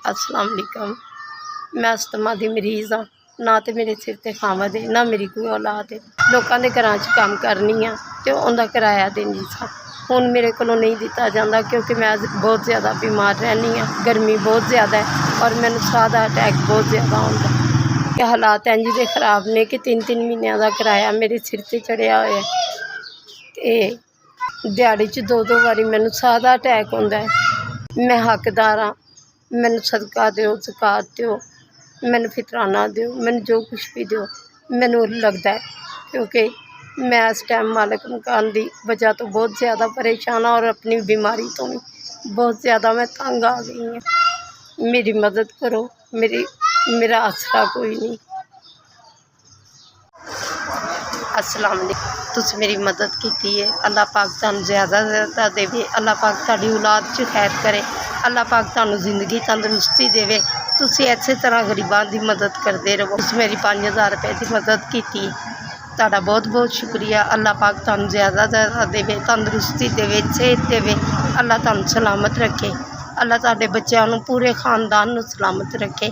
अस्सलाम वालेकुम। मैं अस्थमा दी मरीज़ हाँ। ना तो मेरे सिर ते खामद है, ना मेरी कोई औलाद है। लोगों के घर च काम करनी हाँ तो उनका किराया देनी सा। हुण मेरे कोलों नहीं दिता जाता क्योंकि मैं बहुत ज़्यादा बीमार रहनी हाँ। गर्मी बहुत ज़्यादा है और मैनूं साह दा अटैक बहुत ज़्यादा आउंदा है। कि हालात इंज दे खराब ने कि 3-3 महीनों का किराया मेरे सिर ते चढ़िया होया है। दिहाड़ी च 2-2 बारी मैनूं साह दा अटैक आउंदा है। मैं हकदार हाँ, मैनूं सदका दिओ, ज़कात दिओ, मैनूं फितराना दिओ, मैनूं जो कुछ भी दिओ। मैनूं लगदा है क्योंकि मैं इस टाइम मालिक मकान की वजह तो बहुत ज़्यादा परेशान हाँ और अपनी बीमारी तो भी बहुत ज़्यादा मैं तंग आ गई हूँ। मेरी मदद करो, मेरा आसरा कोई नहीं। अस्सलाम वालेकुम। तुसीं मेरी मदद की है, अल्लाह पाक तुहानूं ज़्यादा ज़्यादा देवे। अल्लाह पाक तुहाडी औलाद च खैर करे। अल्लाह पाक तुहानूं जिंदगी तंदरुस्ती देवे। तुसीं इसे तरह गरीबां की मदद करते रहो। तुसीं मेरी 5000 रुपए की मदद की, तुहाडा बहुत बहुत शुक्रिया। अल्लाह पाक तुहानूं ज़्यादा ज़्यादा देवे, तंदरुस्ती देवे, सेहत देवे। अल्लाह तुहानूं सलामत रखे। अल्लाह तुहाडे बच्चों नूं, पूरे खानदान नूं सलामत रखे।